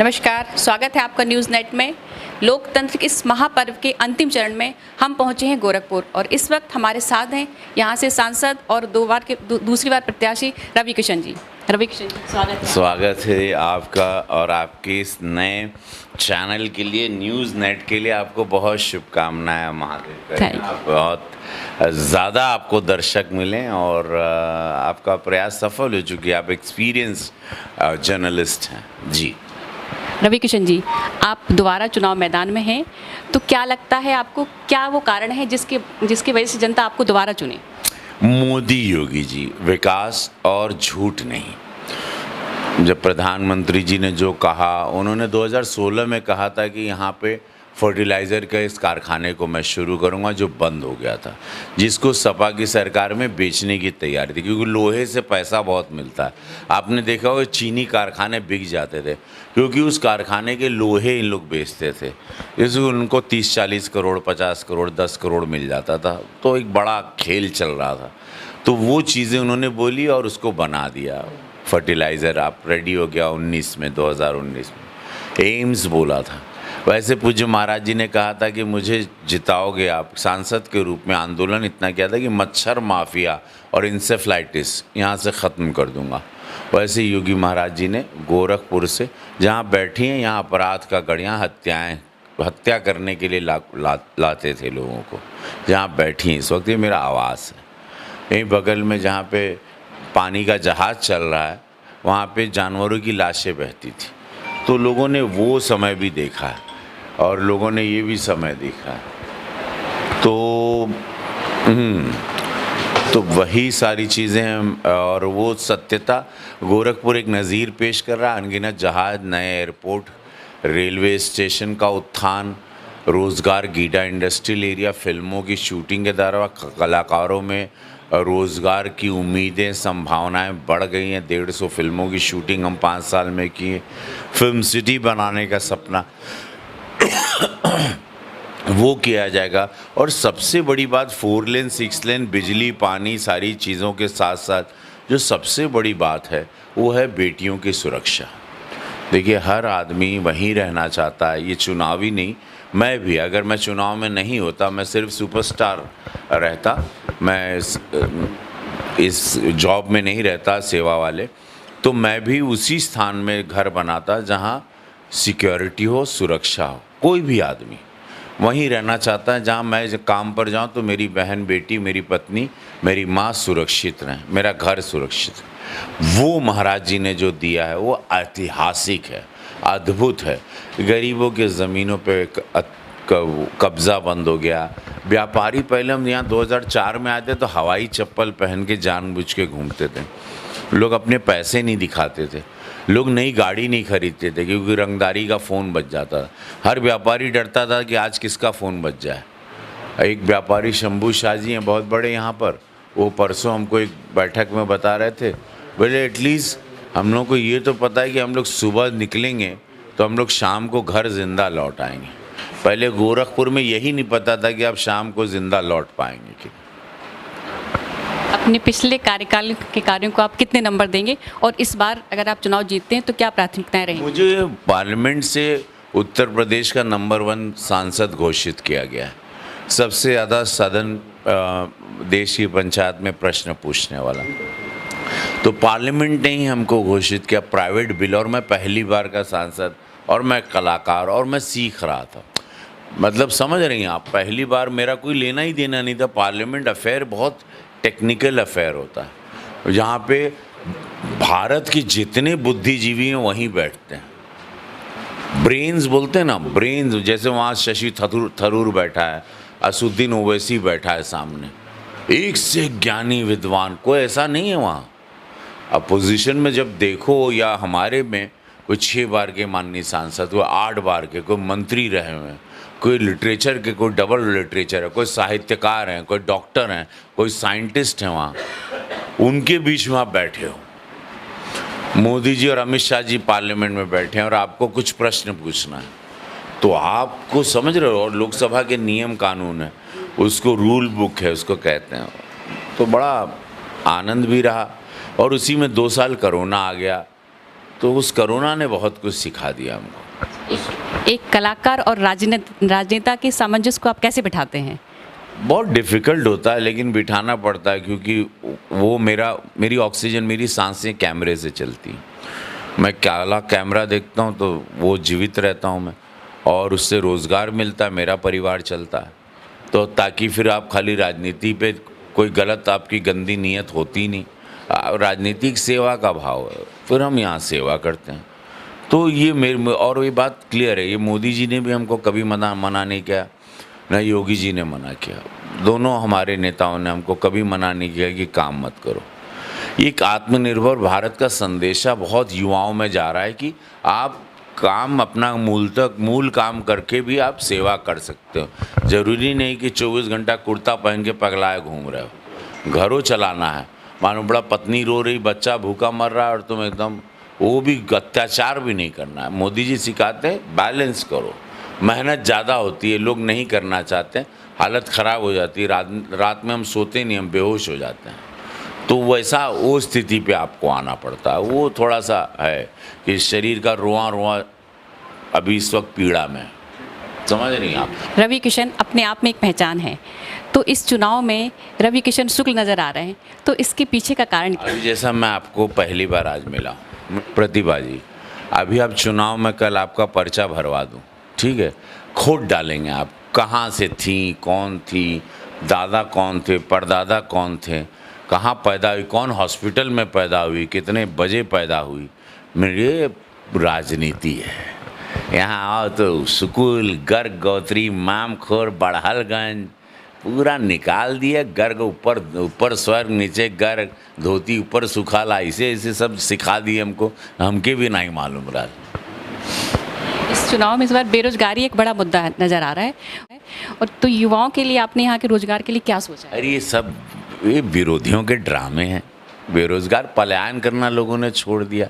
नमस्कार, स्वागत है आपका न्यूज़ नेट में। लोकतंत्र के इस महापर्व के अंतिम चरण में हम पहुंचे हैं गोरखपुर और इस वक्त हमारे साथ हैं यहां से सांसद और दूसरी बार प्रत्याशी रवि किशन जी। रवि किशन जी, स्वागत है आपका और आपके इस नए चैनल के लिए, न्यूज़ नेट के लिए आपको बहुत शुभकामनाएं। महादेव करें आप बहुत ज़्यादा आपको दर्शक मिलें और आपका प्रयास सफल हो चुकी है। आप एक्सपीरियंस जर्नलिस्ट हैं जी। रवि किशन जी, आप दोबारा चुनाव मैदान में हैं, तो क्या लगता है आपको, क्या वो कारण है जिसकी वजह से जनता आपको दोबारा चुने? मोदी योगी जी, विकास और झूठ नहीं। जब प्रधानमंत्री जी ने जो कहा, उन्होंने 2016 में कहा था कि यहाँ पे फर्टिलाइज़र के इस कारखाने को मैं शुरू करूँगा जो बंद हो गया था, जिसको सपा की सरकार में बेचने की तैयारी थी, क्योंकि लोहे से पैसा बहुत मिलता है। आपने देखा होगा चीनी कारखाने बिक जाते थे क्योंकि उस कारखाने के लोहे इन लोग बेचते थे, इसलिए उनको 30-40 करोड़, 50 करोड़, 10 करोड़ मिल जाता था। तो एक बड़ा खेल चल रहा था, तो वो चीज़ें उन्होंने बोली और उसको बना दिया। फर्टिलाइज़र आप रेडी हो गया 2019 में। एम्स बोला था। वैसे पूज्य महाराज जी ने कहा था कि मुझे जिताओगे आप, सांसद के रूप में आंदोलन इतना किया था कि मच्छर माफिया और इंसेफ्लाइटिस यहाँ से ख़त्म कर दूंगा। वैसे योगी महाराज जी ने गोरखपुर से, जहाँ बैठी हैं यहाँ अपराध का गढ़, हत्या करने के लिए लाते थे लोगों को, जहाँ बैठी हैं इस वक्त, ये मेरा आवास है। यहीं बगल में जहाँ पे पानी का जहाज़ चल रहा है, वहाँ पे जानवरों की लाशें बहती थी। तो लोगों ने वो समय भी देखा है और लोगों ने ये भी समय देखा है। तो वही सारी चीज़ें और वो सत्यता गोरखपुर एक नज़ीर पेश कर रहा है। अनगिनत जहाज, नए एयरपोर्ट, रेलवे स्टेशन का उत्थान, रोज़गार, गीडा इंडस्ट्रियल एरिया, फिल्मों की शूटिंग के दौरान कलाकारों में रोज़गार की उम्मीदें, संभावनाएं बढ़ गई हैं। 150 फिल्मों की शूटिंग हम 5 साल में की। फिल्म सिटी बनाने का सपना वो किया जाएगा। और सबसे बड़ी बात 4 लेन 6 लेन, बिजली, पानी, सारी चीज़ों के साथ साथ जो सबसे बड़ी बात है वो है बेटियों की सुरक्षा। देखिए, हर आदमी वहीं रहना चाहता है। ये चुनावी नहीं, मैं भी अगर मैं चुनाव में नहीं होता, मैं सिर्फ सुपरस्टार रहता, मैं इस जॉब में नहीं रहता सेवा वाले, तो मैं भी उसी स्थान में घर बनाता जहां सिक्योरिटी हो, सुरक्षा हो। कोई भी आदमी वहीं रहना चाहता है जहां मैं काम पर जाऊं तो मेरी बहन, बेटी, मेरी पत्नी, मेरी माँ सुरक्षित रहें, मेरा घर सुरक्षित है। वो महाराज जी ने जो दिया है वो ऐतिहासिक है, अद्भुत है। गरीबों के ज़मीनों पे कब्ज़ा बंद हो गया। व्यापारी, पहले हम यहाँ 2004 में आए थे तो हवाई चप्पल पहन के जानबूझ के घूमते थे। लोग अपने पैसे नहीं दिखाते थे, लोग नई गाड़ी नहीं खरीदते थे क्योंकि रंगदारी का फ़ोन बच जाता था। हर व्यापारी डरता था कि आज किसका फ़ोन बच जाए। एक व्यापारी शंभू शाह जी हैं, बहुत बड़े यहाँ पर, वो परसों हमको एक बैठक में बता रहे थे, बोले एटलीस्ट हम लोग को ये तो पता है कि हम लोग सुबह निकलेंगे तो हम लोग शाम को घर ज़िंदा लौट आएंगे। पहले गोरखपुर में यही नहीं पता था कि आप शाम को ज़िंदा लौट पाएंगे कि। अपने पिछले कार्यकाल के कार्यों को आप कितने नंबर देंगे और इस बार अगर आप चुनाव जीतते हैं तो क्या प्राथमिकताएं रहेंगी? मुझे पार्लियामेंट से उत्तर प्रदेश का नंबर 1 सांसद घोषित किया गया है। सबसे ज़्यादा सदन देश की पंचायत में प्रश्न पूछने वाला, तो पार्लियामेंट ने ही हमको घोषित किया। प्राइवेट बिल, और मैं पहली बार का सांसद, और मैं कलाकार, और मैं सीख रहा था। मतलब समझ रही हैं आप, पहली बार मेरा कोई लेना ही देना नहीं था। पार्लियामेंट अफेयर बहुत टेक्निकल अफेयर होता है, जहाँ पे भारत के जितने बुद्धिजीवी हैं वहीं बैठते हैं। ब्रेन्स बोलते हैं ना, ब्रेन्स, जैसे वहाँ शशि थरूर बैठा है, असुद्दीन ओवैसी बैठा है सामने, एक से ज्ञानी विद्वान, कोई ऐसा नहीं है वहाँ। अपोजिशन में जब देखो, या हमारे में कोई 6 बार के माननीय सांसद, कोई 8 बार के, कोई मंत्री रहे हुए हैं, कोई लिटरेचर के, कोई डबल लिटरेचर है, कोई साहित्यकार हैं, कोई डॉक्टर हैं, कोई साइंटिस्ट हैं, वहाँ उनके बीच में आप बैठे हो। मोदी जी और अमित शाह जी पार्लियामेंट में बैठे हैं और आपको कुछ प्रश्न पूछना है, तो आपको समझ रहे हो। और लोकसभा के नियम कानून है, उसको रूल बुक है, उसको कहते हैं। तो बड़ा आनंद भी रहा। और उसी में 2 साल कोरोना आ गया, तो उस कोरोना ने बहुत कुछ सिखा दिया हमको। एक कलाकार और राजनेता के सामंजस्य को आप कैसे बिठाते हैं? बहुत डिफ़िकल्ट होता है, लेकिन बिठाना पड़ता है, क्योंकि वो मेरी ऑक्सीजन, मेरी सांसें कैमरे से चलती हैं। मैं काला कैमरा देखता हूँ तो वो जीवित रहता हूँ मैं, और उससे रोज़गार मिलता है, मेरा परिवार चलता है। तो ताकि फिर आप खाली राजनीति पे कोई गलत आपकी गंदी नीयत होती नहीं, राजनीतिक सेवा का भाव है, फिर हम यहाँ सेवा करते हैं। तो ये और ये बात क्लियर है, ये मोदी जी ने भी हमको कभी मना नहीं किया, न योगी जी ने मना किया। दोनों हमारे नेताओं ने हमको कभी मना नहीं किया कि काम मत करो। एक आत्मनिर्भर भारत का संदेशा बहुत युवाओं में जा रहा है कि आप काम अपना मूल काम करके भी आप सेवा कर सकते हो। ज़रूरी नहीं कि 24 घंटा कुर्ता पहन के पगलाए घूम रहे हो। घरों चलाना है, मानो बड़ा पत्नी रो रही, बच्चा भूखा मर रहा है, और तुम एकदम वो भी अत्याचार भी नहीं करना है। मोदी जी सिखाते हैं बैलेंस करो। मेहनत ज़्यादा होती है, लोग नहीं करना चाहते, हालत ख़राब हो जाती है, रात में हम सोते नहीं, हम बेहोश हो जाते हैं। तो वैसा वो स्थिति पे आपको आना पड़ता है। वो थोड़ा सा है कि शरीर का रोआ अभी इस वक्त पीड़ा में, समझ नहीं आप। रवि किशन अपने आप में एक पहचान है, तो इस चुनाव में रवि किशन शुक्ल नज़र आ रहे हैं, तो इसके पीछे का कारण क्या? अभी जैसा मैं आपको पहली बार आज मिला हूँ प्रतिभा जी, अभी आप चुनाव में कल आपका पर्चा भरवा दूँ, ठीक है, खोट डालेंगे आप कहाँ से थी, कौन थी, दादा कौन थे, परदादा कौन थे, कहाँ पैदा हुई, कौन हॉस्पिटल में पैदा हुई, कितने बजे पैदा हुई। मेरे राजनीति है यहाँ आओ तो स्कूल, गर्ग, गौत्री, मामखोर, बड़हलगंज पूरा निकाल दिया। गर्ग ऊपर स्वर्ग, नीचे गर्ग, धोती ऊपर सुखाला, ऐसे सब सिखा दिए हमको, हमके भी नहीं मालूम रहा। इस चुनाव में इस बार बेरोजगारी एक बड़ा मुद्दा नज़र आ रहा है, और तो युवाओं के लिए आपने यहाँ के रोजगार के लिए क्या सोचा है? अरे ये विरोधियों के ड्रामे हैं। बेरोजगार पलायन करना लोगों ने छोड़ दिया।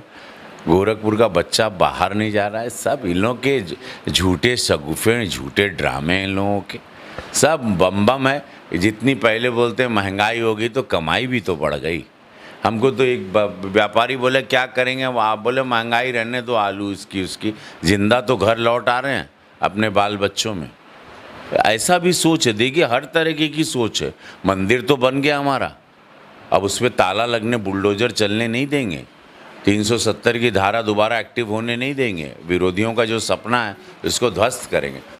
गोरखपुर का बच्चा बाहर नहीं जा रहा है। सब इन लोगों के झूठे शगुफे, झूठे ड्रामे हैं इन लोगों के, सब बम है। जितनी पहले बोलते हैं महंगाई होगी तो कमाई भी तो बढ़ गई। हमको तो एक व्यापारी बोले क्या करेंगे, आप बोले महंगाई रहने दो, आलू इसकी उसकी, जिंदा तो घर लौट आ रहे हैं अपने बाल बच्चों में। ऐसा भी सोच है, देखिए हर तरीके की सोच है। मंदिर तो बन गया हमारा, अब उस पर ताला लगने, बुलडोजर चलने नहीं देंगे, 370 की धारा दोबारा एक्टिव होने नहीं देंगे। विरोधियों का जो सपना है उसको ध्वस्त करेंगे।